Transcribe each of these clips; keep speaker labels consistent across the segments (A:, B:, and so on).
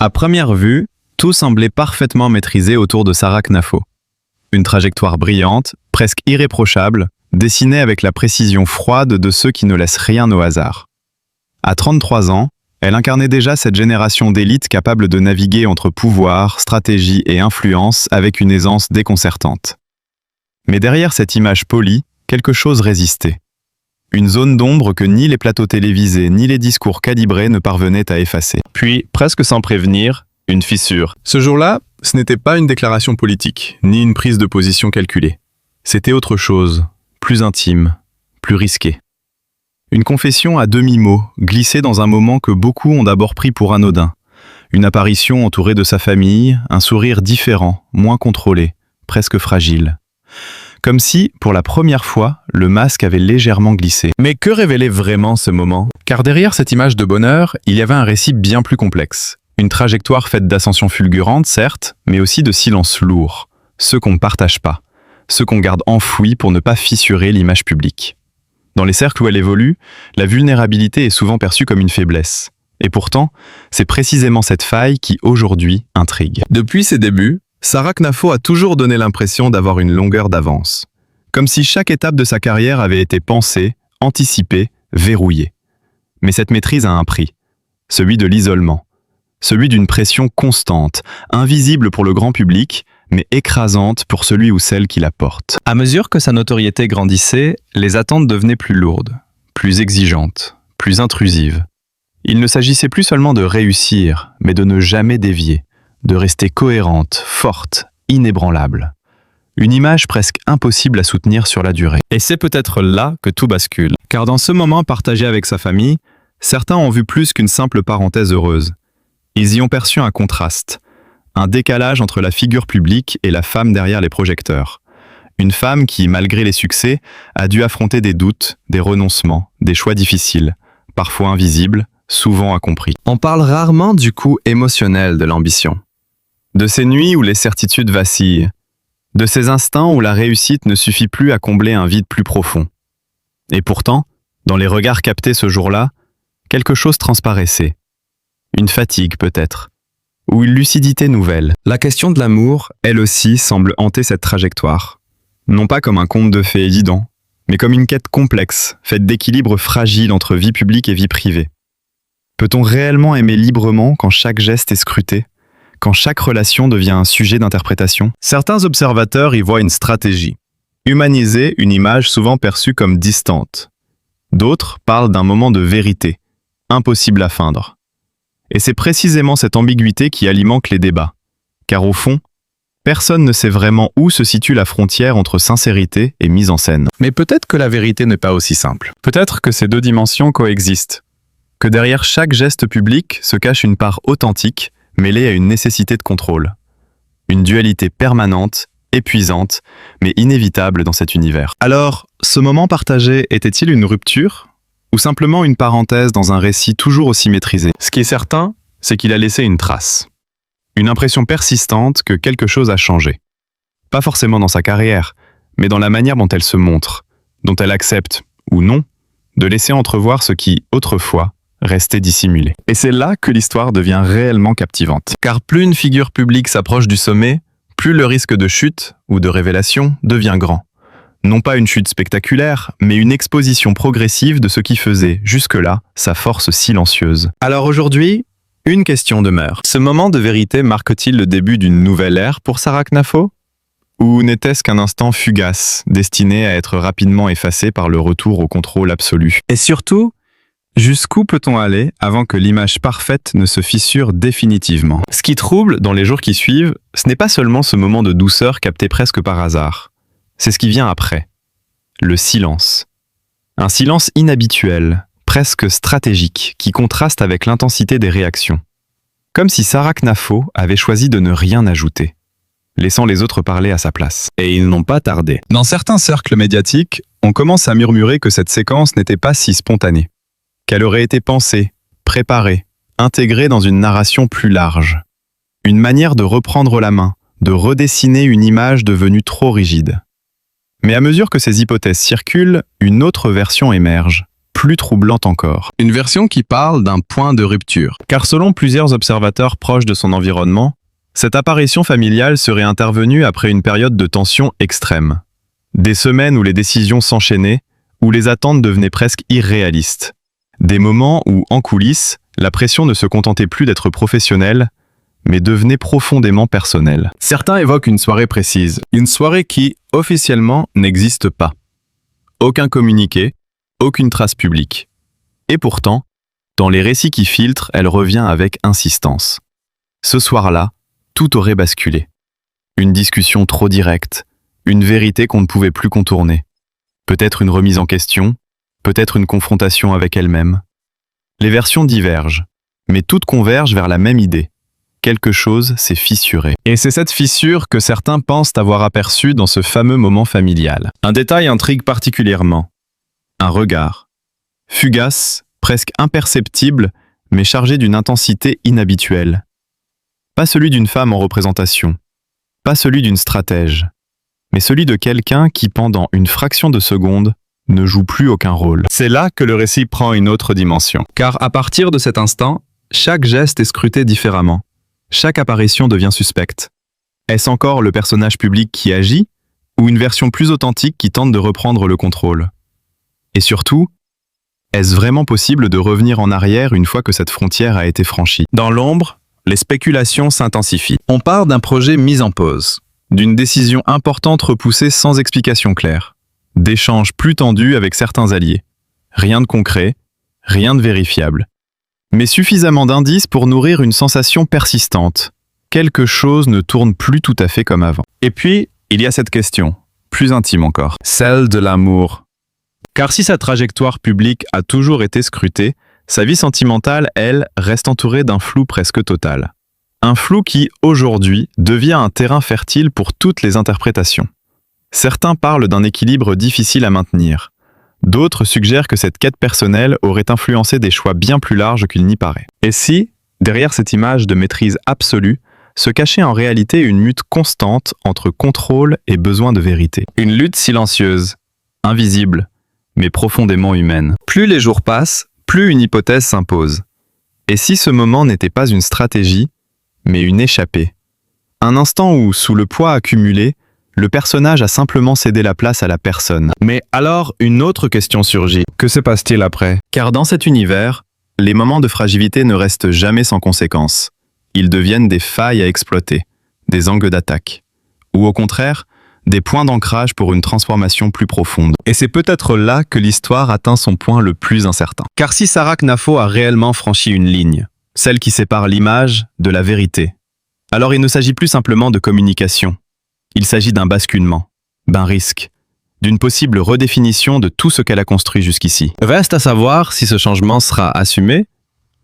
A: À première vue, tout semblait parfaitement maîtrisé autour de Sarah Knafo. Une trajectoire brillante, presque irréprochable, dessinée avec la précision froide de ceux qui ne laissent rien au hasard. À 33 ans, elle incarnait déjà cette génération d'élites capable de naviguer entre pouvoir, stratégie et influence avec une aisance déconcertante. Mais derrière cette image polie, quelque chose résistait. Une zone d'ombre que ni les plateaux télévisés ni les discours calibrés ne parvenaient à effacer.
B: Puis, presque sans prévenir, une fissure.
C: Ce jour-là, ce n'était pas une déclaration politique, ni une prise de position calculée. C'était autre chose, plus intime, plus risqué. Une confession à demi-mot, glissée dans un moment que beaucoup ont d'abord pris pour anodin. Une apparition entourée de sa famille, un sourire différent, moins contrôlé, presque fragile. Comme si, pour la première fois, le masque avait légèrement glissé.
B: Mais que révélait vraiment ce moment?
C: Car derrière cette image de bonheur, il y avait un récit bien plus complexe. Une trajectoire faite d'ascensions fulgurantes, certes, mais aussi de silences lourds. Ceux qu'on ne partage pas. Ceux qu'on garde enfouis pour ne pas fissurer l'image publique. Dans les cercles où elle évolue, la vulnérabilité est souvent perçue comme une faiblesse. Et pourtant, c'est précisément cette faille qui, aujourd'hui, intrigue. Depuis ses débuts, Sarah Knafo a toujours donné l'impression d'avoir une longueur d'avance. Comme si chaque étape de sa carrière avait été pensée, anticipée, verrouillée. Mais cette maîtrise a un prix. Celui de l'isolement. Celui d'une pression constante, invisible pour le grand public, mais écrasante pour celui ou celle qui la porte.
A: À mesure que sa notoriété grandissait, les attentes devenaient plus lourdes, plus exigeantes, plus intrusives. Il ne s'agissait plus seulement de réussir, mais de ne jamais dévier, de rester cohérente, forte, inébranlable. Une image presque impossible à soutenir sur la durée. Et c'est peut-être là que tout bascule. Car dans ce moment partagé avec sa famille, certains ont vu plus qu'une simple parenthèse heureuse. Ils y ont perçu un contraste, un décalage entre la figure publique et la femme derrière les projecteurs. Une femme qui, malgré les succès, a dû affronter des doutes, des renoncements, des choix difficiles, parfois invisibles, souvent incompris. On parle rarement du coût émotionnel de l'ambition. De ces nuits où les certitudes vacillent, de ces instants où la réussite ne suffit plus à combler un vide plus profond. Et pourtant, dans les regards captés ce jour-là, quelque chose transparaissait. Une fatigue peut-être, ou une lucidité nouvelle. La question de l'amour, elle aussi, semble hanter cette trajectoire. Non pas comme un conte de fées évident, mais comme une quête complexe, faite d'équilibres fragiles entre vie publique et vie privée. Peut-on réellement aimer librement quand chaque geste est scruté, quand chaque relation devient un sujet d'interprétation? Certains observateurs y voient une stratégie, humaniser une image souvent perçue comme distante. D'autres parlent d'un moment de vérité, impossible à feindre. Et c'est précisément cette ambiguïté qui alimente les débats. Car au fond, personne ne sait vraiment où se situe la frontière entre sincérité et mise en scène. Mais peut-être que la vérité n'est pas aussi simple. Peut-être que ces deux dimensions coexistent. Que derrière chaque geste public se cache une part authentique, mêlée à une nécessité de contrôle. Une dualité permanente, épuisante, mais inévitable dans cet univers. Alors, ce moment partagé était-il une rupture ? Ou simplement une parenthèse dans un récit toujours aussi maîtrisé? Ce qui est certain, c'est qu'il a laissé une trace. Une impression persistante que quelque chose a changé. Pas forcément dans sa carrière, mais dans la manière dont elle se montre, dont elle accepte, ou non, de laisser entrevoir ce qui, autrefois, restait dissimulé. Et c'est là que l'histoire devient réellement captivante. Car plus une figure publique s'approche du sommet, plus le risque de chute, ou de révélation, devient grand. Non pas une chute spectaculaire, mais une exposition progressive de ce qui faisait, jusque-là, sa force silencieuse. Alors aujourd'hui, une question demeure. Ce moment de vérité marque-t-il le début d'une nouvelle ère pour Sarah Knafo? Ou n'était-ce qu'un instant fugace, destiné à être rapidement effacé par le retour au contrôle absolu? Et surtout, jusqu'où peut-on aller avant que l'image parfaite ne se fissure définitivement? Ce qui trouble dans les jours qui suivent, ce n'est pas seulement ce moment de douceur capté presque par hasard. C'est ce qui vient après. Le silence. Un silence inhabituel, presque stratégique, qui contraste avec l'intensité des réactions. Comme si Sarah Knafo avait choisi de ne rien ajouter, laissant les autres parler à sa place. Et ils n'ont pas tardé. Dans certains cercles médiatiques, on commence à murmurer que cette séquence n'était pas si spontanée, qu'elle aurait été pensée, préparée, intégrée dans une narration plus large. Une manière de reprendre la main, de redessiner une image devenue trop rigide. Mais à mesure que ces hypothèses circulent, une autre version émerge,
C: plus troublante encore.
A: Une version qui parle d'un point de rupture.
C: Car selon plusieurs observateurs proches de son environnement, cette apparition familiale serait intervenue après une période de tension extrême. Des semaines où les décisions s'enchaînaient, où les attentes devenaient presque irréalistes. Des moments où, en coulisses, la pression ne se contentait plus d'être professionnelle, mais devenait profondément personnelle. Certains évoquent une soirée précise, une soirée qui, officiellement, n'existe pas. Aucun communiqué, aucune trace publique. Et pourtant, dans les récits qui filtrent, elle revient avec insistance. Ce soir-là, tout aurait basculé. Une discussion trop directe, une vérité qu'on ne pouvait plus contourner. Peut-être une remise en question, peut-être une confrontation avec elle-même. Les versions divergent, mais toutes convergent vers la même idée. Quelque chose s'est fissuré. Et c'est cette fissure que certains pensent avoir aperçue dans ce fameux moment familial. Un détail intrigue particulièrement. Un regard. Fugace, presque imperceptible, mais chargé d'une intensité inhabituelle. Pas celui d'une femme en représentation, pas celui d'une stratège, mais celui de quelqu'un qui, pendant une fraction de seconde, ne joue plus aucun rôle. C'est là que le récit prend une autre dimension. Car à partir de cet instant, chaque geste est scruté différemment. Chaque apparition devient suspecte. Est-ce encore le personnage public qui agit, ou une version plus authentique qui tente de reprendre le contrôle? Et surtout, est-ce vraiment possible de revenir en arrière une fois que cette frontière a été franchie? Dans l'ombre, les spéculations s'intensifient. On part d'un projet mis en pause, d'une décision importante repoussée sans explication claire, d'échanges plus tendus avec certains alliés. Rien de concret, rien de vérifiable. Mais suffisamment d'indices pour nourrir une sensation persistante. Quelque chose ne tourne plus tout à fait comme avant. Et puis, il y a cette question, plus intime encore, celle de l'amour. Car si sa trajectoire publique a toujours été scrutée, sa vie sentimentale, elle, reste entourée d'un flou presque total. Un flou qui, aujourd'hui, devient un terrain fertile pour toutes les interprétations. Certains parlent d'un équilibre difficile à maintenir. D'autres suggèrent que cette quête personnelle aurait influencé des choix bien plus larges qu'il n'y paraît. Et si, derrière cette image de maîtrise absolue, se cachait en réalité une lutte constante entre contrôle et besoin de vérité. Une lutte silencieuse, invisible, mais profondément humaine. Plus les jours passent, plus une hypothèse s'impose. Et si ce moment n'était pas une stratégie, mais une échappée? Un instant où, sous le poids accumulé, le personnage a simplement cédé la place à la personne. Mais alors, une autre question surgit. Que se passe-t-il après? Car dans cet univers, les moments de fragilité ne restent jamais sans conséquences. Ils deviennent des failles à exploiter, des angles d'attaque. Ou au contraire, des points d'ancrage pour une transformation plus profonde. Et c'est peut-être là que l'histoire atteint son point le plus incertain. Car si Sarah Knafo a réellement franchi une ligne, celle qui sépare l'image de la vérité, alors il ne s'agit plus simplement de communication. Il s'agit d'un basculement, d'un risque, d'une possible redéfinition de tout ce qu'elle a construit jusqu'ici. Reste à savoir si ce changement sera assumé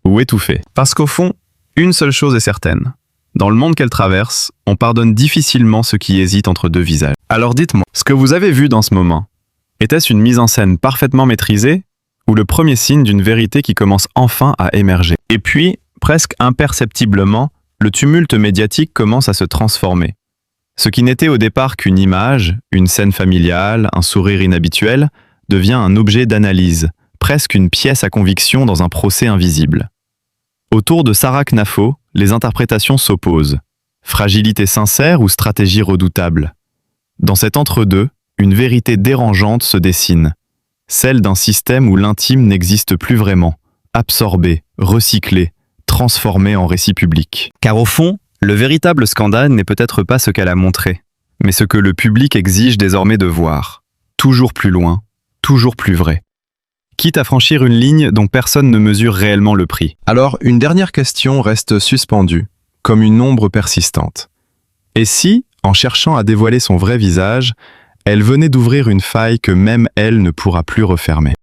C: ou étouffé. Parce qu'au fond, une seule chose est certaine. Dans le monde qu'elle traverse, on pardonne difficilement ceux qui hésitent entre deux visages. Alors dites-moi, ce que vous avez vu dans ce moment, était-ce une mise en scène parfaitement maîtrisée ou le premier signe d'une vérité qui commence enfin à émerger? Et puis, presque imperceptiblement, le tumulte médiatique commence à se transformer. Ce qui n'était au départ qu'une image, une scène familiale, un sourire inhabituel, devient un objet d'analyse, presque une pièce à conviction dans un procès invisible. Autour de Sarah Knafo, les interprétations s'opposent. Fragilité sincère ou stratégie redoutable? Dans cet entre-deux, une vérité dérangeante se dessine. Celle d'un système où l'intime n'existe plus vraiment, absorbé, recyclé, transformé en récit public. Car au fond, le véritable scandale n'est peut-être pas ce qu'elle a montré, mais ce que le public exige désormais de voir. Toujours plus loin, toujours plus vrai. Quitte à franchir une ligne dont personne ne mesure réellement le prix. Alors, une dernière question reste suspendue, comme une ombre persistante. Et si, en cherchant à dévoiler son vrai visage, elle venait d'ouvrir une faille que même elle ne pourra plus refermer?